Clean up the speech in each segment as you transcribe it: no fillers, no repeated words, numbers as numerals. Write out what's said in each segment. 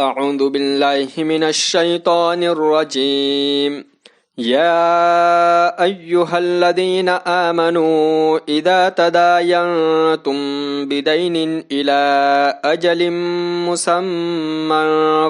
اعوذ باللہ من الشیطان الرجیم یا ایہا الذین آمنوا اذا تداینتم بدین الى اجل مسمى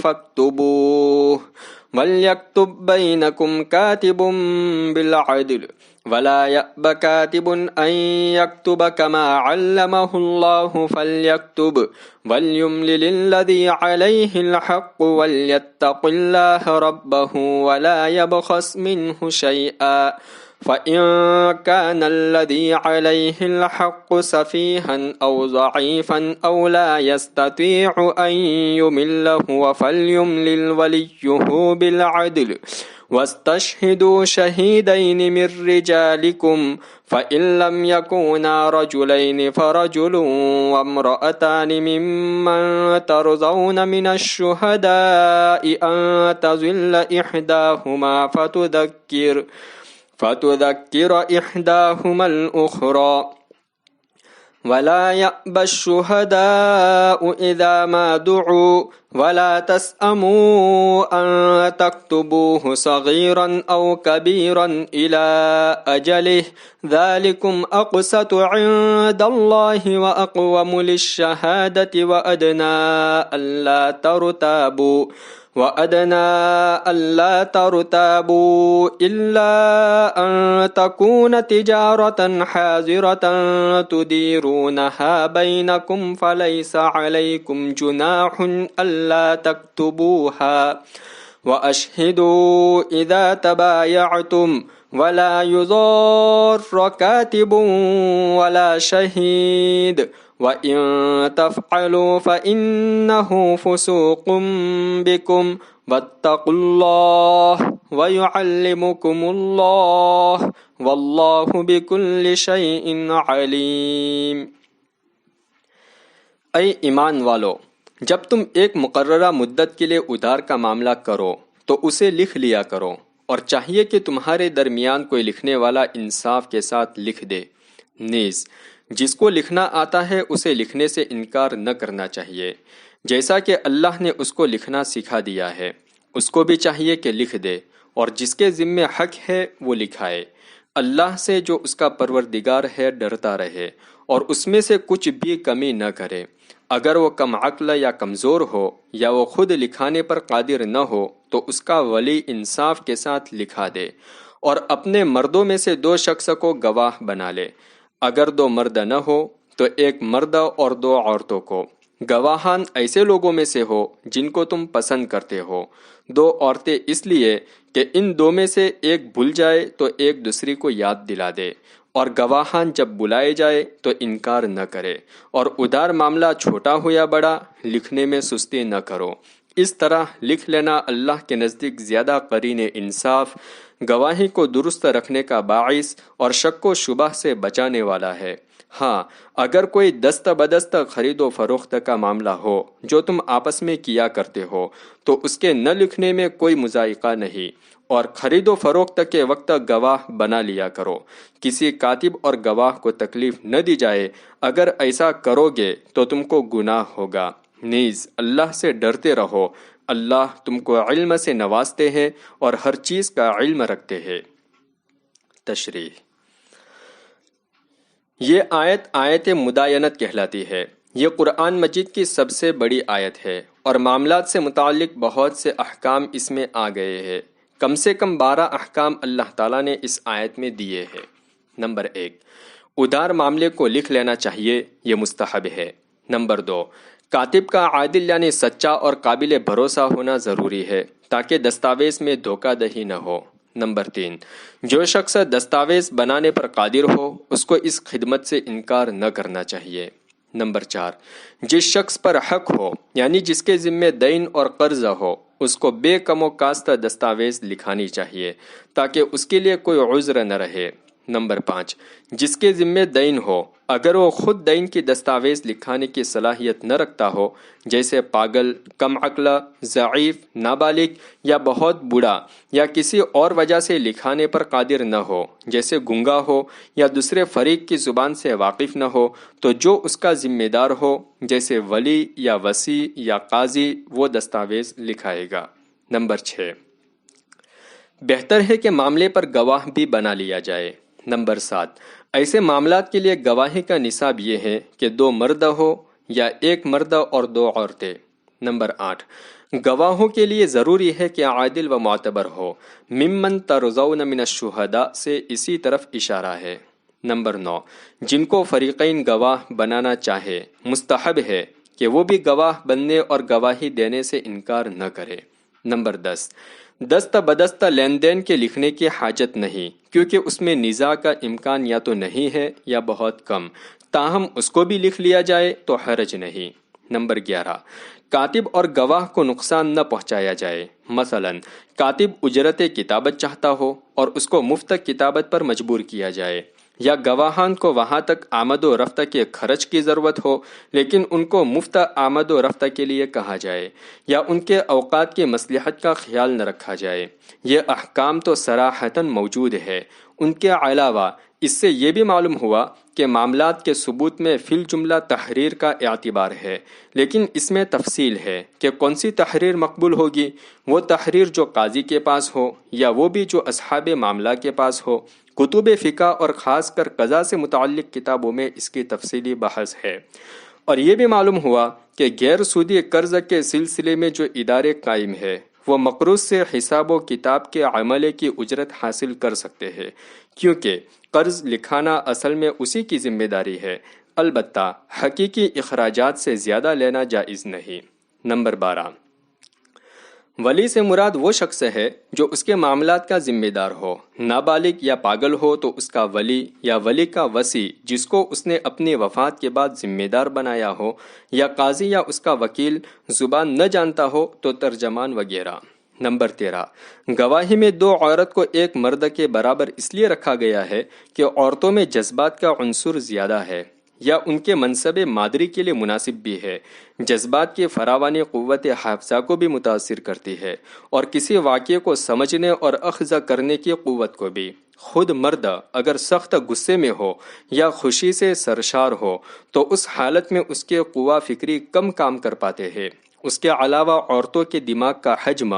فاکتبوه ولیکتب بینکم کاتب بالعدل ولا يأب كاتب أن يكتب كما علمه الله فليكتب وليملل الذي عليه الحق وليتق الله ربه ولا يبخس منه شيئا فإن كان الذي عليه الحق سفيها أو ضعيفا أو لا يستطيع أن يمل هو فليملل وليه بالعدل واستشهدوا شهيدين من رجالكم فإن لم يكونا رجلين فرجل وامرأتان ممن ترضون من الشهداء أن تضل إحداهما فتذكر إحداهما الأخرى ولا يأبى الشهداء إذا ما دعوا ولا تسأموا أن تكتبوه صغيرا أو كبيرا إلى أجله ذلكم أقسط عند الله وأقوم للشهادة وأدنى ألا ترتابوا إلا أن تكون تجارة حاضرة تديرونها بينكم فليس عليكم جناح ألا تكتبوها وأشهدوا إذا تبايعتم ولا يضار كاتب ولا شهيد وَإِن تَفْعَلُوا فَإِنَّهُ فُسُوقٌ بِكُمْ وَاتَّقُوا اللَّهَ وَيُعَلِّمُكُمُ اللَّهُ وَاللَّهُ بِكُلِّ شَيْءٍ عَلِيمٌ۔ اے ایمان والو، جب تم ایک مقررہ مدت کے لیے ادھار کا معاملہ کرو تو اسے لکھ لیا کرو، اور چاہیے کہ تمہارے درمیان کوئی لکھنے والا انصاف کے ساتھ لکھ دے۔ نیز جس کو لکھنا آتا ہے اسے لکھنے سے انکار نہ کرنا چاہیے، جیسا کہ اللہ نے اس کو لکھنا سکھا دیا ہے۔ اس کو بھی چاہیے کہ لکھ دے، اور جس کے ذمے حق ہے وہ لکھائے۔ اللہ سے جو اس کا پروردگار ہے ڈرتا رہے، اور اس میں سے کچھ بھی کمی نہ کرے۔ اگر وہ کم عقل یا کمزور ہو، یا وہ خود لکھانے پر قادر نہ ہو، تو اس کا ولی انصاف کے ساتھ لکھا دے، اور اپنے مردوں میں سے 2 شخص کو گواہ بنا لے۔ اگر 2 مرد نہ ہو تو 1 مرد اور 2 عورتوں کو۔ گواہان ایسے لوگوں میں سے ہو جن کو تم پسند کرتے ہو۔ 2 عورتیں اس لیے کہ ان 2 میں سے ایک بھول جائے تو ایک دوسری کو یاد دلا دے، اور گواہان جب بلائے جائے تو انکار نہ کرے۔ اور ادھار معاملہ چھوٹا ہو یا بڑا، لکھنے میں سستی نہ کرو۔ اس طرح لکھ لینا اللہ کے نزدیک زیادہ قرین انصاف، گواہی کو درست رکھنے کا باعث اور شک و شبہ سے بچانے والا ہے۔ ہاں، اگر کوئی دست بدست خرید و فروخت کا معاملہ ہو جو تم آپس میں کیا کرتے ہو تو اس کے نہ لکھنے میں کوئی مذائقہ نہیں، اور خرید و فروخت کے وقت گواہ بنا لیا کرو۔ کسی کاتب اور گواہ کو تکلیف نہ دی جائے، اگر ایسا کرو گے تو تم کو گناہ ہوگا۔ نیز اللہ سے ڈرتے رہو، اللہ تم کو علم سے نوازتے ہیں اور ہر چیز کا علم رکھتے ہیں۔ تشریح۔ یہ آیت مداینت کہلاتی ہے۔ یہ قرآن مجید کی سب سے بڑی آیت ہے، اور معاملات سے متعلق بہت سے احکام اس میں آ گئے ہیں۔ کم سے کم 12 احکام اللہ تعالیٰ نے اس آیت میں دیے ہیں۔ نمبر 1، ادھار معاملے کو لکھ لینا چاہیے، یہ مستحب ہے۔ نمبر 2، کاتب کا عادل یعنی سچا اور قابل بھروسہ ہونا ضروری ہے تاکہ دستاویز میں دھوکہ دہی نہ ہو۔ نمبر 3، جو شخص دستاویز بنانے پر قادر ہو اس کو اس خدمت سے انکار نہ کرنا چاہیے۔ نمبر 4، جس شخص پر حق ہو یعنی جس کے ذمے دین اور قرض ہو اس کو بے کم و کاست دستاویز لکھانی چاہیے تاکہ اس کے لیے کوئی عذر نہ رہے۔ نمبر 5، جس کے ذمے دین ہو اگر وہ خود دین کی دستاویز لکھانے کی صلاحیت نہ رکھتا ہو، جیسے پاگل، کم عقل، ضعیف، نابالغ یا بہت بوڑھا، یا کسی اور وجہ سے لکھانے پر قادر نہ ہو، جیسے گنگا ہو یا دوسرے فریق کی زبان سے واقف نہ ہو، تو جو اس کا ذمہ دار ہو جیسے ولی یا وصی یا قاضی وہ دستاویز لکھائے گا۔ نمبر 6، بہتر ہے کہ معاملے پر گواہ بھی بنا لیا جائے۔ نمبر 7، ایسے معاملات کے لیے گواہی کا نصاب یہ ہے کہ 2 مرد ہو یا 1 مرد اور 2 عورتیں۔ نمبر 8، گواہوں کے لیے ضروری ہے کہ عادل و معتبر ہو۔ ممن ترضون من الشہداء سے اسی طرف اشارہ ہے۔ نمبر 9، جن کو فریقین گواہ بنانا چاہے مستحب ہے کہ وہ بھی گواہ بننے اور گواہی دینے سے انکار نہ کرے۔ نمبر 10، دست بدست لین دین کے لکھنے کی حاجت نہیں، کیونکہ اس میں نزاع کا امکان یا تو نہیں ہے یا بہت کم، تاہم اس کو بھی لکھ لیا جائے تو حرج نہیں۔ نمبر 11، کاتب اور گواہ کو نقصان نہ پہنچایا جائے۔ مثلا کاتب اجرت کتابت چاہتا ہو اور اس کو مفت کتابت پر مجبور کیا جائے، یا گواہان کو وہاں تک آمد و رفت کے خرچ کی ضرورت ہو لیکن ان کو مفت آمد و رفت کے لیے کہا جائے، یا ان کے اوقات کی مصلحت کا خیال نہ رکھا جائے۔ یہ احکام تو صراحتاً موجود ہے۔ ان کے علاوہ اس سے یہ بھی معلوم ہوا کہ معاملات کے ثبوت میں فی الجملہ تحریر کا اعتبار ہے، لیکن اس میں تفصیل ہے کہ کون سی تحریر مقبول ہوگی، وہ تحریر جو قاضی کے پاس ہو یا وہ بھی جو اصحاب معاملہ کے پاس ہو۔ کتب فقہ اور خاص کر قضاء سے متعلق کتابوں میں اس کی تفصیلی بحث ہے۔ اور یہ بھی معلوم ہوا کہ غیر سودی قرض کے سلسلے میں جو ادارے قائم ہے وہ مقروض سے حساب و کتاب کے عملے کی اجرت حاصل کر سکتے ہیں، کیونکہ قرض لکھانا اصل میں اسی کی ذمہ داری ہے، البتہ حقیقی اخراجات سے زیادہ لینا جائز نہیں۔ نمبر 12، ولی سے مراد وہ شخص ہے جو اس کے معاملات کا ذمہ دار ہو۔ نابالغ یا پاگل ہو تو اس کا ولی یا ولی کا وصی جس کو اس نے اپنی وفات کے بعد ذمہ دار بنایا ہو، یا قاضی یا اس کا وکیل زبان نہ جانتا ہو تو ترجمان وغیرہ۔ نمبر 13، گواہی میں 2 عورت کو 1 مرد کے برابر اس لیے رکھا گیا ہے کہ عورتوں میں جذبات کا عنصر زیادہ ہے، یا ان کے منصب مادری کے لیے مناسب بھی ہے۔ جذبات کی فراوانی قوت حافظہ کو بھی متاثر کرتی ہے، اور کسی واقعے کو سمجھنے اور اخذ کرنے کی قوت کو بھی۔ خود مرد اگر سخت غصے میں ہو یا خوشی سے سرشار ہو تو اس حالت میں اس کے قوا فکری کم کام کر پاتے ہیں۔ اس کے علاوہ عورتوں کے دماغ کا حجم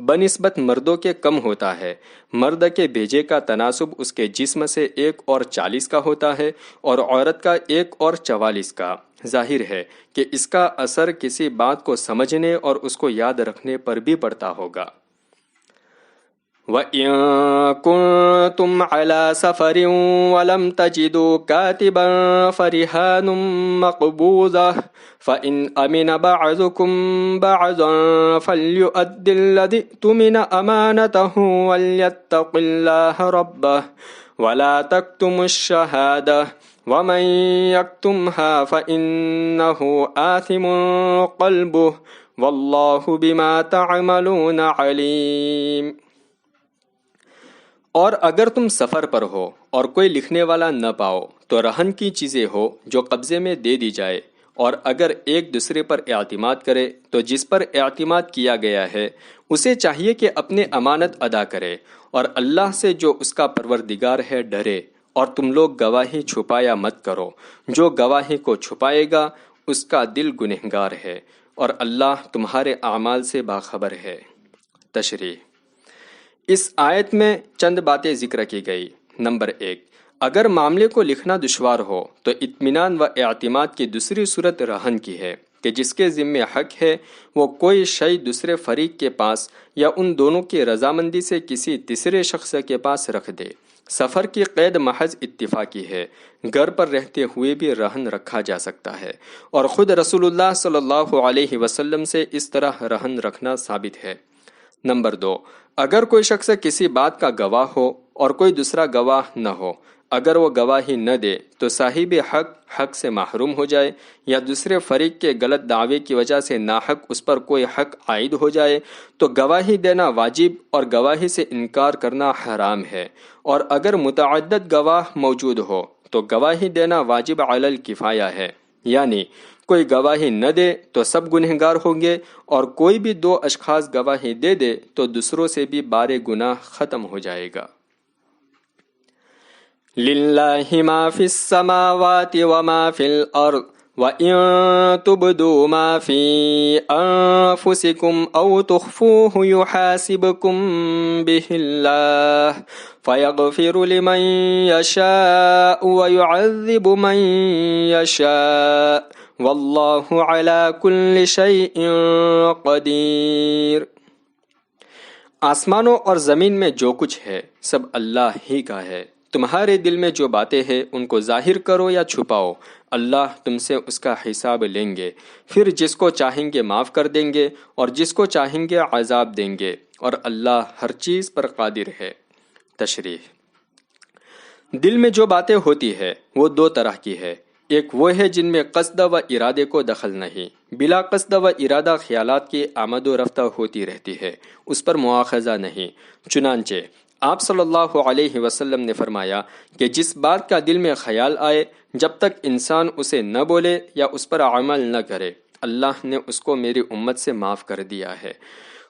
بنسبت مردوں کے کم ہوتا ہے۔ مرد کے بھیجے کا تناسب اس کے جسم سے 1:40 کا ہوتا ہے اور عورت کا 1:44 کا۔ ظاہر ہے کہ اس کا اثر کسی بات کو سمجھنے اور اس کو یاد رکھنے پر بھی پڑتا ہوگا۔ وَإِن كُنتُمْ عَلَى سَفَرٍ وَلَمْ تَجِدُوا كَاتِبًا فَرِهَانٌ مَّقْبُوضَةٌ فَإِنْ أَمِنَ بَعْضُكُمْ بَعْضًا فَلْيُؤَدِّ الَّذِي اؤْتُمِنَ أَمَانَتَهُ وَلْيَتَّقِ اللَّهَ رَبَّهُ وَلَا تَكْتُمُوا الشَّهَادَةَ وَمَن يَكْتُمْهَا فَإِنَّهُ آثِمٌ قَلْبُهُ وَاللَّهُ بِمَا تَعْمَلُونَ عَلِيمٌ۔ اور اگر تم سفر پر ہو اور کوئی لکھنے والا نہ پاؤ تو رہن کی چیزیں ہو جو قبضے میں دے دی جائے، اور اگر ایک دوسرے پر اعتماد کرے تو جس پر اعتماد کیا گیا ہے اسے چاہیے کہ اپنے امانت ادا کرے، اور اللہ سے جو اس کا پروردگار ہے ڈرے، اور تم لوگ گواہی چھپایا مت کرو۔ جو گواہی کو چھپائے گا اس کا دل گنہگار ہے، اور اللہ تمہارے اعمال سے باخبر ہے۔ تشریح۔ اس آیت میں چند باتیں ذکر کی گئی۔ نمبر 1، اگر معاملے کو لکھنا دشوار ہو تو اطمینان و اعتماد کی دوسری صورت رہن کی ہے کہ جس کے ذمے حق ہے وہ کوئی شے دوسرے فریق کے پاس یا ان دونوں کی رضامندی سے کسی تیسرے شخص کے پاس رکھ دے۔ سفر کی قید محض اتفاقی ہے، گھر پر رہتے ہوئے بھی رہن رکھا جا سکتا ہے، اور خود رسول اللہ صلی اللہ علیہ وسلم سے اس طرح رہن رکھنا ثابت ہے۔ نمبر 2، اگر کوئی شخص کسی بات کا گواہ ہو اور کوئی دوسرا گواہ نہ ہو، اگر وہ گواہی نہ دے تو صاحب حق سے محروم ہو جائے یا دوسرے فریق کے غلط دعوے کی وجہ سے ناحق اس پر کوئی حق عائد ہو جائے تو گواہی دینا واجب اور گواہی سے انکار کرنا حرام ہے، اور اگر متعدد گواہ موجود ہو تو گواہی دینا واجب علی الکفایہ ہے، یعنی کوئی گواہی نہ دے تو سب گنہگار ہوں گے، اور کوئی بھی 2 اشخاص گواہی دے دے تو دوسروں سے بھی بار گناہ ختم ہو جائے گا۔ للہ ما فی السماوات وما فی الارض وَإِن تُبْدُوا مَا فِي أَنفُسِكُمْ أَوْ تُخْفُوهُ يُحَاسِبْكُم بِهِ اللَّهُ فَيَغْفِرُ لِمَن يَشَاءُ وَيُعَذِّبُ مَن يَشَاءُ وَاللَّهُ عَلَى كُلِّ شَيْءٍ قَدِيرٌ۔ آسمانوں اور زمین میں جو کچھ ہے سب اللہ ہی کا ہے، تمہارے دل میں جو باتیں ہیں ان کو ظاہر کرو یا چھپاؤ، اللہ تم سے اس کا حساب لیں گے، پھر جس کو چاہیں گے معاف کر دیں گے اور جس کو چاہیں گے عذاب دیں گے، اور اللہ ہر چیز پر قادر ہے۔ تشریح: دل میں جو باتیں ہوتی ہے وہ 2 طرح کی ہے، ایک وہ ہے جن میں قصد و ارادے کو دخل نہیں، بلا قصد و ارادہ خیالات کی آمد و رفتہ ہوتی رہتی ہے، اس پر مواخذہ نہیں۔ چنانچہ آپ صلی اللہ علیہ وسلم نے فرمایا کہ جس بات کا دل میں خیال آئے جب تک انسان اسے نہ بولے یا اس پر عمل نہ کرے، اللہ نے اس کو میری امت سے معاف کر دیا ہے۔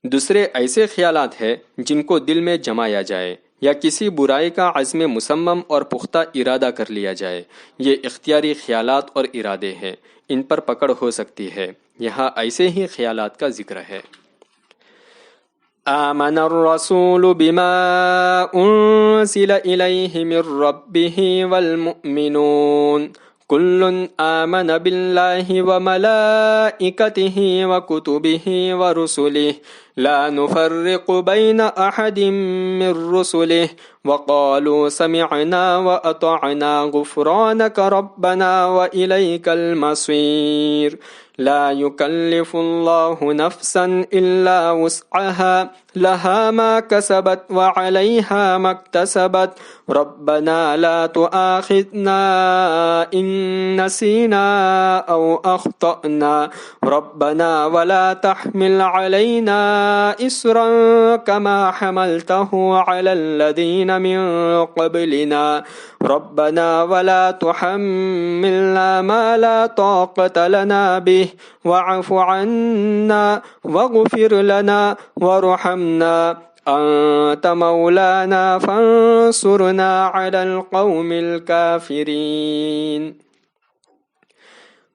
دوسرے ایسے خیالات ہیں جن کو دل میں جمایا جائے یا کسی برائی کا عزم مصمم اور پختہ ارادہ کر لیا جائے، یہ اختیاری خیالات اور ارادے ہیں، ان پر پکڑ ہو سکتی ہے، یہاں ایسے ہی خیالات کا ذکر ہے۔ آمن الرسول بما انزل الیہ من ربہ والمؤمنون کل آمن باللہ وملائکتہ وکتبہ ورسلہ لا نفرق بین احد من رسلہ وقالوا سمعنا واطعنا غفرانک ربنا والیک المصیر۔ لا يكلف الله نفسا الا وسعها لها ما كسبت وعليها ما اكتسبت ربنا لا تؤاخذنا ان نسينا او اخطأنا ربنا ولا تحمل علينا إصرا كما حملته على الذين من قبلنا ربنا ولا تحملنا ما لا طاقة لنا به واعف عنا واغفر لنا وارحمنا أنت مولانا فانصرنا على القوم الكافرين۔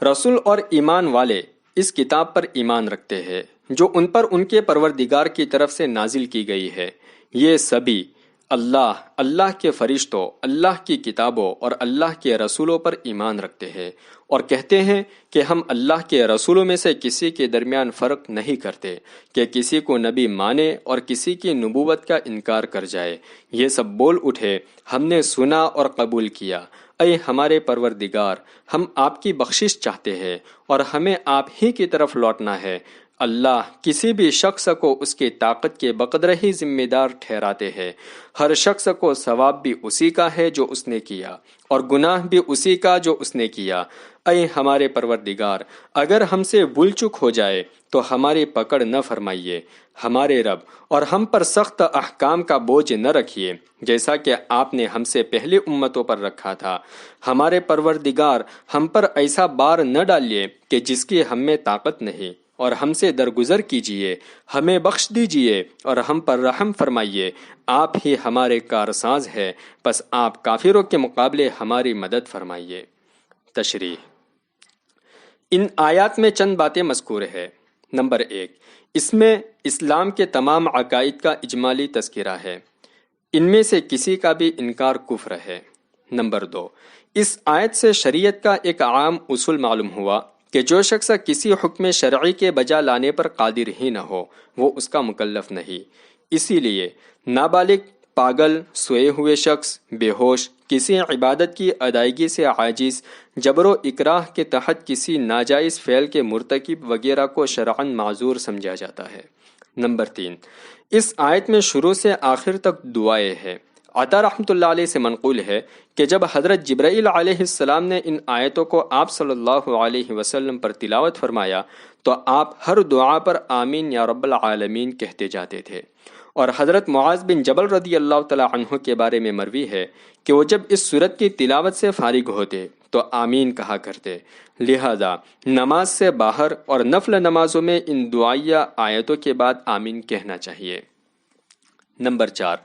رسول اور ایمان والے اس کتاب پر ایمان رکھتے ہیں جو ان پر ان کے پروردگار کی طرف سے نازل کی گئی ہے، یہ سبھی اللہ کے فرشتوں، اللہ کی کتابوں اور اللہ کے رسولوں پر ایمان رکھتے ہیں، اور کہتے ہیں کہ ہم اللہ کے رسولوں میں سے کسی کے درمیان فرق نہیں کرتے کہ کسی کو نبی مانے اور کسی کی نبوت کا انکار کر جائے۔ یہ سب بول اٹھے، ہم نے سنا اور قبول کیا، اے ہمارے پروردگار، ہم آپ کی بخشش چاہتے ہیں اور ہمیں آپ ہی کی طرف لوٹنا ہے۔ اللہ کسی بھی شخص کو اس کی طاقت کے بقدر ہی ذمہ دار ٹھہراتے ہیں، ہر شخص کو ثواب بھی اسی کا ہے جو اس نے کیا، اور گناہ بھی اسی کا جو اس نے کیا۔ اے ہمارے پروردگار، اگر ہم سے بھول چک ہو جائے تو ہماری پکڑ نہ فرمائیے، ہمارے رب، اور ہم پر سخت احکام کا بوجھ نہ رکھیے جیسا کہ آپ نے ہم سے پہلے امتوں پر رکھا تھا۔ ہمارے پروردگار، ہم پر ایسا بار نہ ڈالیے کہ جس کی ہم میں طاقت نہیں، اور ہم سے درگزر کیجیے، ہمیں بخش دیجیے اور ہم پر رحم فرمائیے، آپ ہی ہمارے کارساز ہے، پس آپ کافروں کے مقابلے ہماری مدد فرمائیے۔ تشریح: ان آیات میں چند باتیں مذکور ہے۔ نمبر 1، اس میں اسلام کے تمام عقائد کا اجمالی تذکرہ ہے، ان میں سے کسی کا بھی انکار کفر ہے۔ نمبر 2، اس آیت سے شریعت کا ایک عام اصول معلوم ہوا کہ جو شخص کسی حکم شرعی کے بجا لانے پر قادر ہی نہ ہو وہ اس کا مکلف نہیں، اسی لیے نابالغ، پاگل، سوئے ہوئے شخص، بے ہوش، کسی عبادت کی ادائیگی سے عاجز، جبر و اکراہ کے تحت کسی ناجائز فعل کے مرتکب وغیرہ کو شرعاً معذور سمجھا جاتا ہے۔ نمبر 3، اس آیت میں شروع سے آخر تک دعائیں ہیں۔ عطا رحمۃ اللہ علیہ سے منقول ہے کہ جب حضرت جبرائیل علیہ السلام نے ان آیتوں کو آپ صلی اللہ علیہ وسلم پر تلاوت فرمایا تو آپ ہر دعا پر آمین یا رب العالمین کہتے جاتے تھے۔ اور حضرت معاذ بن جبل رضی اللہ تعالی عنہ کے بارے میں مروی ہے کہ وہ جب اس سورت کی تلاوت سے فارغ ہوتے تو آمین کہا کرتے، لہذا نماز سے باہر اور نفل نمازوں میں ان دعائیہ آیتوں کے بعد آمین کہنا چاہیے۔ نمبر 4،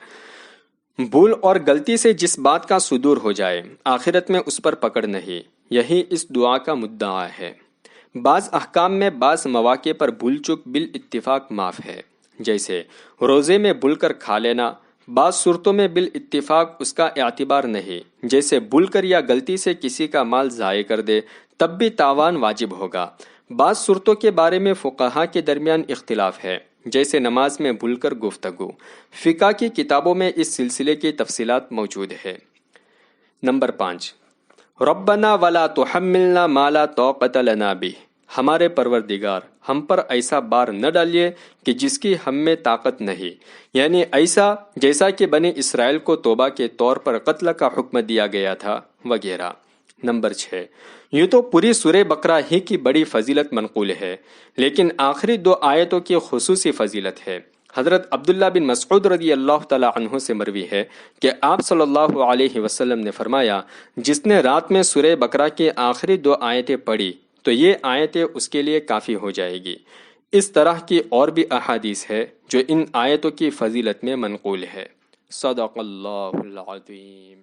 بھول اور غلطی سے جس بات کا صدور ہو جائے آخرت میں اس پر پکڑ نہیں، یہی اس دعا کا مدعا ہے۔ بعض احکام میں بعض مواقع پر بھول چک بالاتفاق معاف ہے، جیسے روزے میں بھول کر کھا لینا۔ بعض صورتوں میں بالاتفاق اس کا اعتبار نہیں، جیسے بھول کر یا غلطی سے کسی کا مال ضائع کر دے تب بھی تاوان واجب ہوگا۔ بعض صورتوں کے بارے میں فقہا کے درمیان اختلاف ہے، جیسے نماز میں بھول کر گفتگو۔ فقہ کی کتابوں میں اس سلسلے کی تفصیلات موجود ہے۔ نمبر 5، ربنا ولا تحملنا ما لا طاقت لنا بہ، ہمارے پروردگار ہم پر ایسا بار نہ ڈالیے کہ جس کی ہم میں طاقت نہیں، یعنی ایسا جیسا کہ بنی اسرائیل کو توبہ کے طور پر قتل کا حکم دیا گیا تھا وغیرہ۔ نمبر 6، یوں تو پوری سورہ بقرہ ہی کی بڑی فضیلت منقول ہے، لیکن آخری 2 آیتوں کی خصوصی فضیلت ہے۔ حضرت عبداللہ بن مسعود رضی اللہ تعالی عنہ سے مروی ہے کہ آپ صلی اللہ علیہ وسلم نے فرمایا، جس نے رات میں سورہ بقرہ کی آخری 2 آیتیں پڑھی تو یہ آیتیں اس کے لیے کافی ہو جائے گی۔ اس طرح کی اور بھی احادیث ہے جو ان آیتوں کی فضیلت میں منقول ہے۔ صدق اللہ العظیم۔